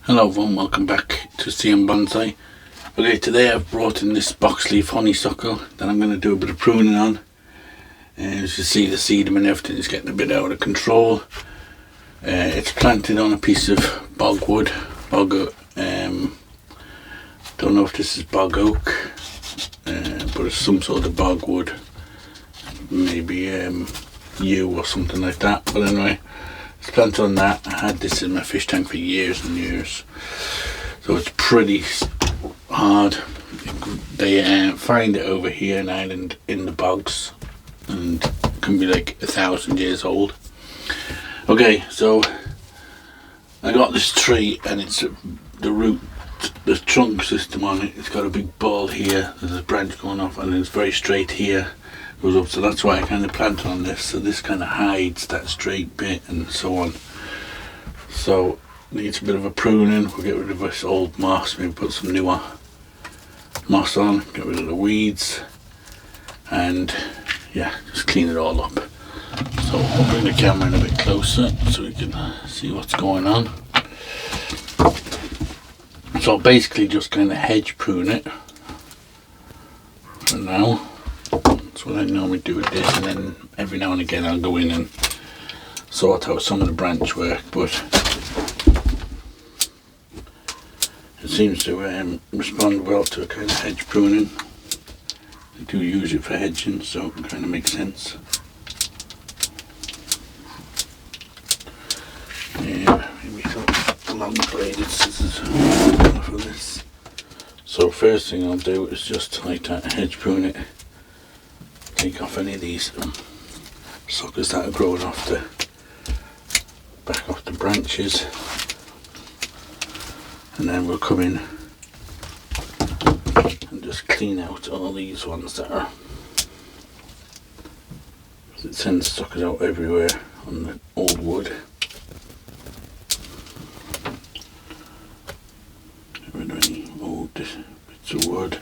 Hello everyone, welcome back to CM Bonsai. Okay, today I've brought in this box leaf honeysuckle that I'm going to do a bit of pruning on. And as you see, the sedum and everything is getting a bit out of control. It's planted on a piece of bogwood. Don't know if this is bog oak, but it's some sort of bogwood. Maybe yew or something like that. But anyway, it's planted on that. I had this in my fish tank for years and years, so it's pretty hard. They find it over here in Ireland in the bogs, and it can be like 1,000 years old. Okay, so I got this tree, and it's the root, the trunk system on it. It's got a big ball here. There's a branch going off, and it's very straight here. Goes up, so that's why I kind of planted on this, so this kind of hides that straight bit and so on. So needs a bit of a pruning. We'll get rid of this old moss, maybe put some newer moss on, get rid of the weeds, and yeah, just clean it all up. So I'll bring the camera in a bit closer so we can see what's going on. So I'll basically just kind of hedge prune it for now. That's what I normally do with this, and then every now and again I'll go in and sort out some of the branch work, but it seems to respond well to a kind of hedge pruning. I do use it for hedging, so it kind of makes sense. Yeah, maybe some long bladed scissors for this. So first thing I'll do is just like that, hedge prune it. Take off any of these suckers that are growing off the back off the branches, and then we'll come in and just clean out all these ones that are, it sends suckers out everywhere on the old wood. Get rid of any old bits of wood.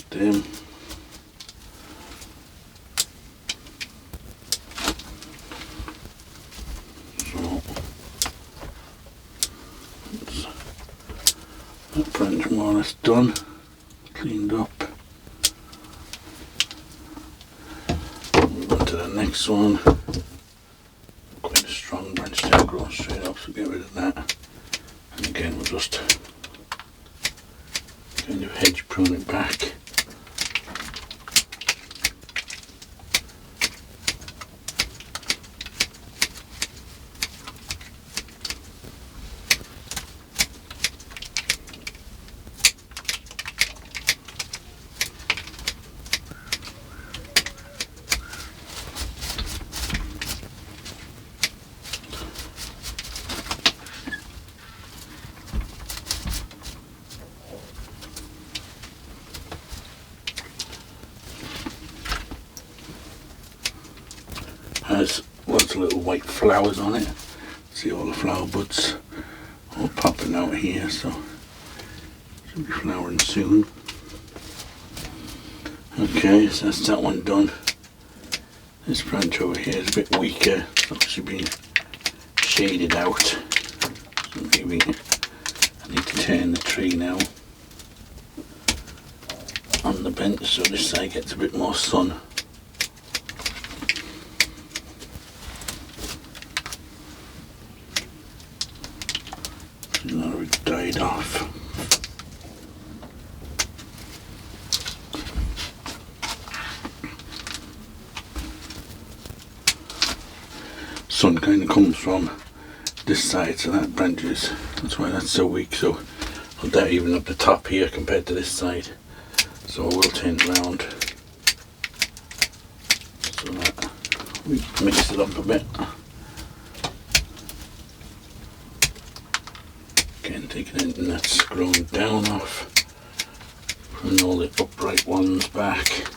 Them. That branch more or less done, cleaned up. Move on to the next one. Quite a strong branch there, growing straight up, so get rid of that. And again, we'll just kind of hedge prune it back. Has lots of little white flowers on it. See all the flower buds all popping out here, so should be flowering soon. Okay, so that's that one done. This branch over here is a bit weaker, so it should be shaded out. So maybe I need to turn the tree now on the bench so this side gets a bit more sun. Now it's died off. Sun kind of comes from this side, so that branches. That's why that's so weak. So I'll doubt even up the top here compared to this side. So I will turn it round so that we mix it up a bit. Again, taking anything that's grown down off, putting all the upright ones back,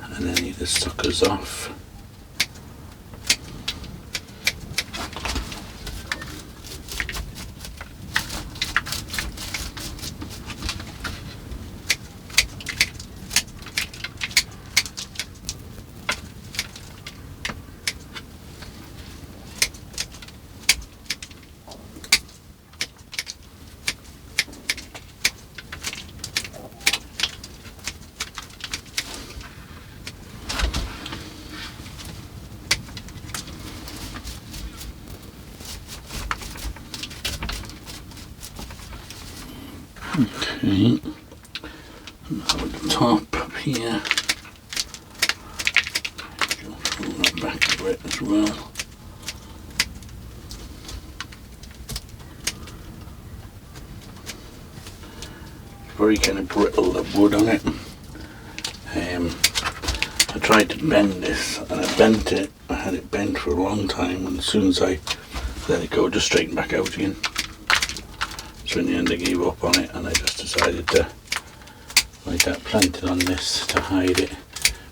and any of the suckers off. Okay, now at the top up here, go through that back of it as well. Very kind of brittle, the wood on it. I tried to bend this and I bent it. I had it bent for a long time, and as soon as I let it go, it just straightened back out again. So in the end I gave up on it, and I just decided to, like that, plant it on this to hide it.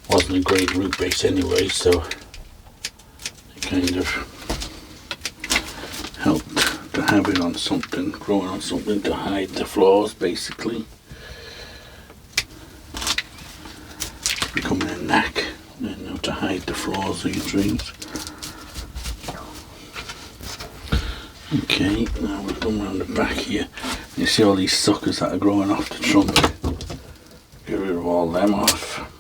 Wasn't a great root base anyway, so it kind of helped to have it on something, growing on something to hide the flaws basically. Becoming a knack, you know, to hide the flaws of your trees. Okay, now we'll come around the back here. You see all these suckers that are growing off the trunk. Get rid of all them off.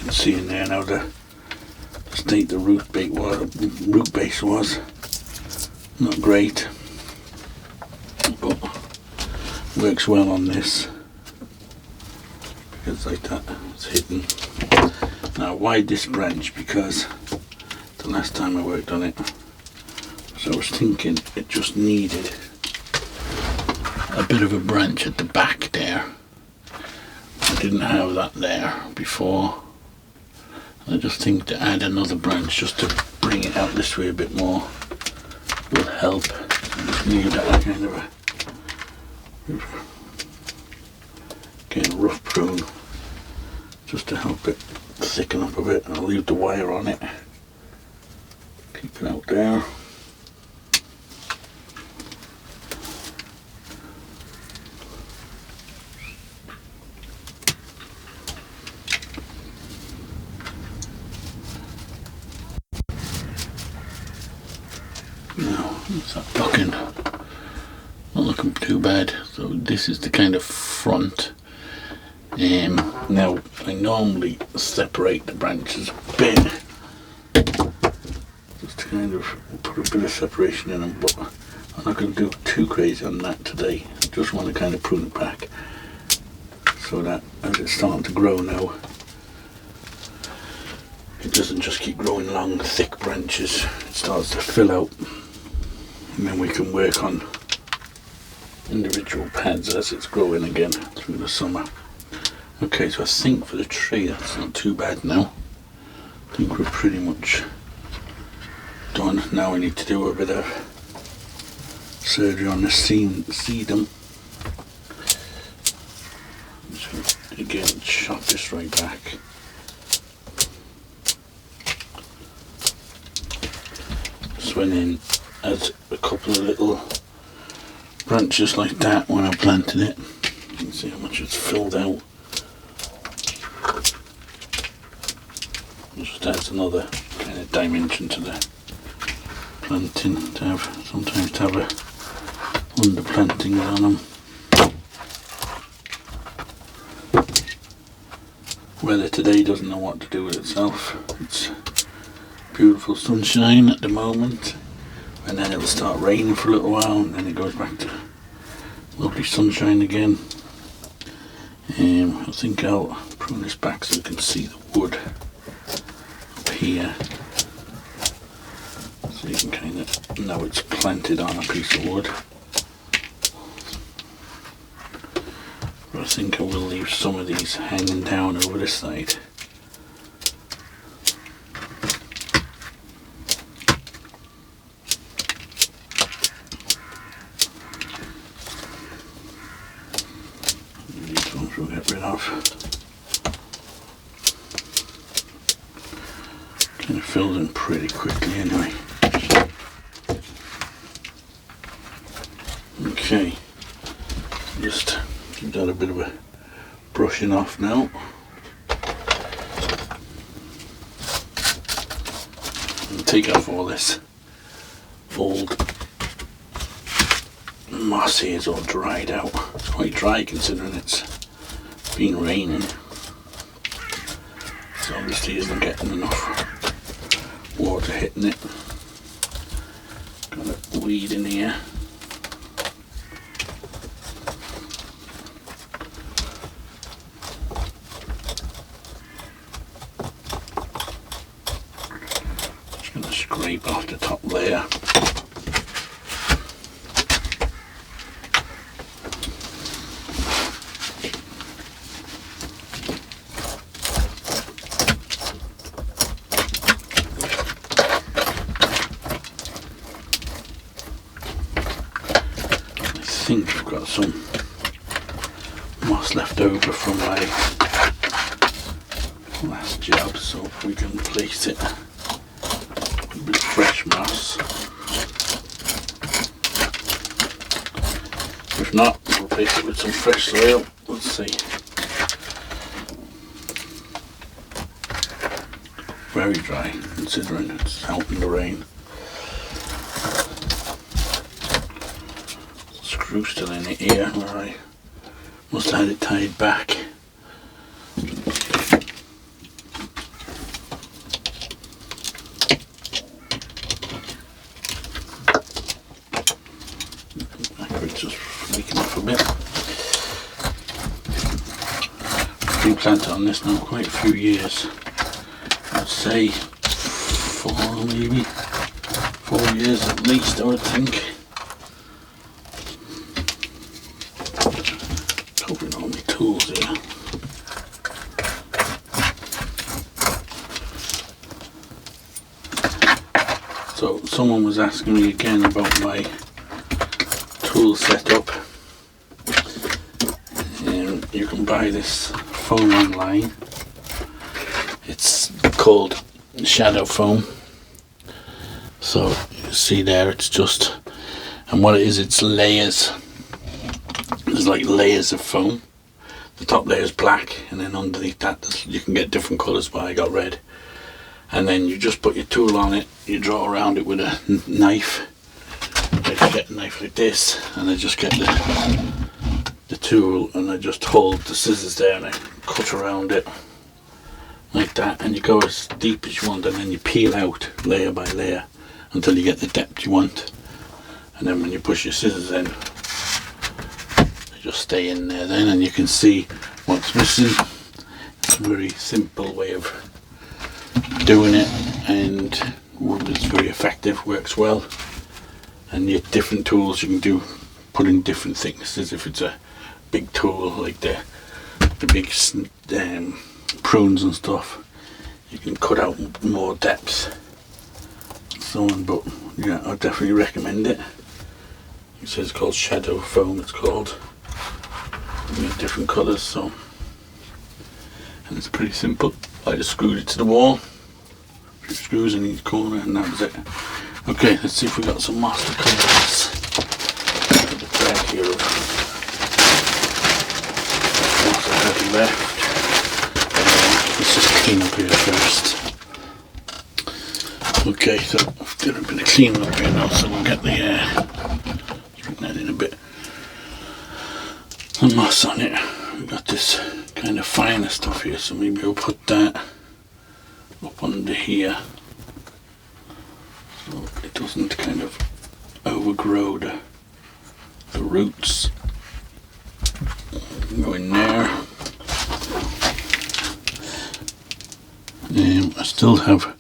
See in there now the state the root base was not great, but works well on this because like that it's hidden. Now why this branch? Because the last time I worked on it, so I was thinking it just needed a bit of a branch at the back there. I didn't have that there before. I just think to add another branch just to bring it out this way a bit more will help. I just need that kind of a rough prune just to help it thicken up a bit. I'll leave the wire on it, keep it out there. Now, what's that looking? Not looking too bad. So this is the kind of front. Now, I normally separate the branches a bit, just to kind of put a bit of separation in them, but I'm not going to do too crazy on that today. I just want to kind of prune it back, so that as it's starting to grow now, it doesn't just keep growing long, thick branches. It starts to fill out, and then we can work on individual pads as it's growing again through the summer. Okay, so I think for the tree that's not too bad now. I think we're pretty much done. Now we need to do a bit of surgery on the sedum. So again, chop this right back. This went in as a couple of little branches like that when I planted it. You can see how much it's filled out. It just adds another kind of dimension to the planting, to have sometimes to have a underplantings on them. Weather today doesn't know what to do with itself. It's beautiful sunshine at the moment, and then it'll start raining for a little while, and then it goes back to lovely sunshine again. I think I'll prune this back so you can see the wood up here, so you can kind of know it's planted on a piece of wood. But I think I will leave some of these hanging down over this side. These ones we'll get rid of. Kind of fills in pretty quickly anyway. brushing off now. And take off all this old moss here. It's all dried out. It's quite dry considering it's been raining. So obviously isn't getting enough water hitting it. Got a weed in here. Just going to scrape off the top layer. I think I've got some moss left over from my last job, so if we can place it with fresh moss. If not, we'll replace it with some fresh soil. Let's see. Very dry considering it's out in the rain. Screw still in it here where I must have had it tied back. It's just flaking off a bit. I've been planted on this now quite a few years. I'd say 4 years at least, I would think. Covering all my tools here. So someone was asking me again about my tool setup. You can buy this foam online. It's called shadow foam. So you see there, it's just, and what it is, it's layers. There's like layers of foam. The top layer is black, and then underneath that you can get different colours, but I got red. And then you just put your tool on it, you draw around it with a knife. I just get a knife like this, and I just get the tool, and I just hold the scissors there and I cut around it like that, and you go as deep as you want, and then you peel out layer by layer until you get the depth you want. And then when you push your scissors in, just stay in there then, and you can see what's missing. It's a very simple way of doing it, and it's very effective, works well. And your different tools you can do, put in different thicknesses. If it's a big tool like the big prunes and stuff, you can cut out more depth and so on. But yeah, I definitely recommend it. It says it's called shadow foam, it's called. Different colours, so, and it's pretty simple. I just screwed it to the wall, a few screws in each corner, and that was it. Okay, let's see if we got some moss to cover this. A bit back here of moss I had left. Let's just clean up here first. Okay, so I've done a bit of cleaning up here now, so we'll get the bring that in a bit. The moss on it. We've got this kind of finer stuff here, so maybe we'll put that up under here so it doesn't kind of overgrow the roots. Go in there. I still have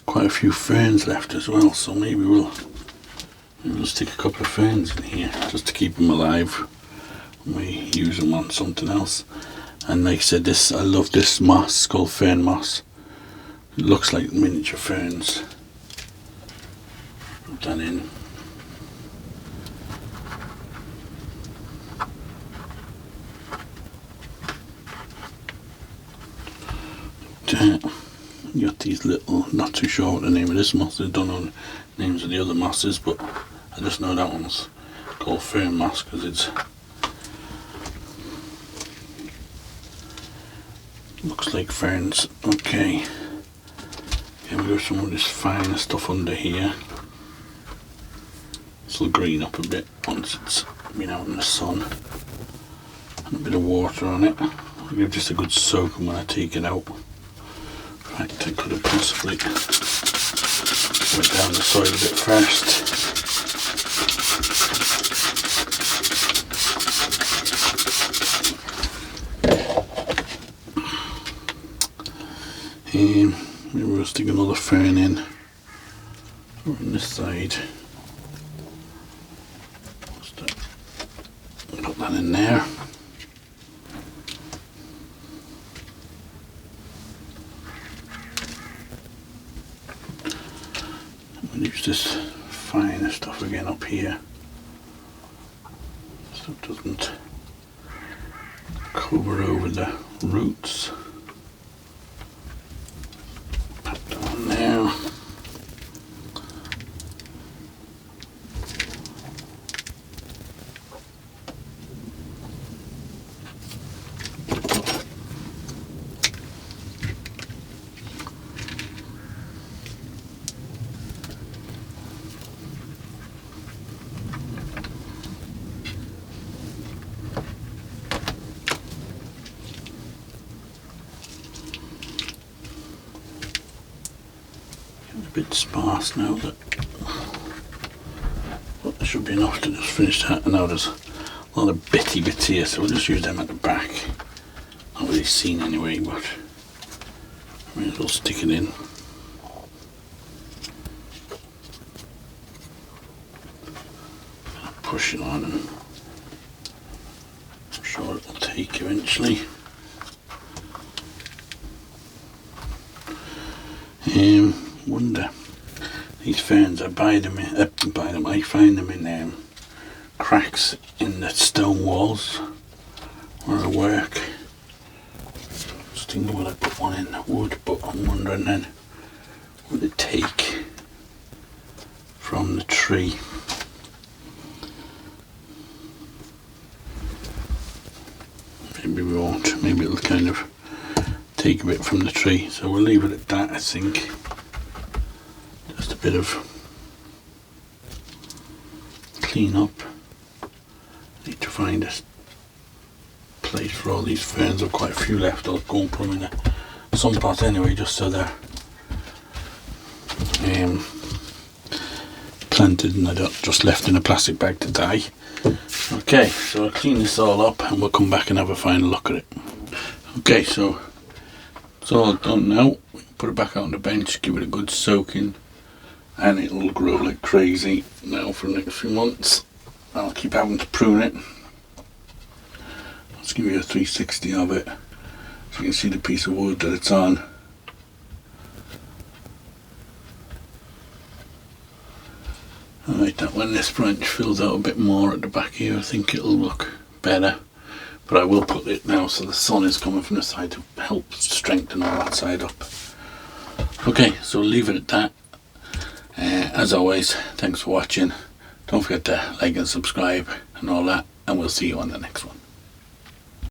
quite a few ferns left as well, so maybe we'll stick a couple of ferns in here just to keep them alive. We use them on something else. And like I said, I love this moss, it's called fern moss. It looks like miniature ferns. Put that in. You got these little, not too sure what the name of this moss is, don't know the names of the other mosses, but I just know that one's called fern moss because it's Looks like ferns. Okay. We've got some of this finer stuff under here. This will green up a bit once it's been out in the sun. And a bit of water on it. I'll give this a good soak when I take it out. In fact, I could have possibly went down the soil a bit first. Maybe we'll stick another fern in on this side. Put that in there. We'll use this finer stuff again up here so it doesn't cover over the roots. A bit sparse now, but there should be enough to just finish that. And now there's a lot of bitty bits here, so we'll just use them at the back. Not really seen anyway, but I may as well stick it in. Push it on, and I'm sure it'll take eventually. Wonder these ferns, I find them in cracks in the stone walls where I work. I was thinking, will I put one in the wood, but I'm wondering then, would it take from the tree? Maybe we won't, maybe it'll kind of take a bit from the tree, so we'll leave it at that, I think. Just a bit of clean up. Need to find a place for all these ferns. I've quite a few left. I'll go and put them in some pot anyway, just so they're planted and they're not just left in a plastic bag to die. Okay, so I'll clean this all up and we'll come back and have a final look at it. Okay, so it's all done now. We can put it back out on the bench, give it a good soaking, and it'll grow like crazy now for the next few months. I'll keep having to prune it. Let's give you a 360 of it so you can see the piece of wood that it's on. Alright, that when this branch fills out a bit more at the back here, I think it'll look better. But I will put it now so the sun is coming from the side to help strengthen all that side up. Okay, so leave it at that. As always, thanks for watching. Don't forget to like and subscribe and all that, and we'll see you on the next one.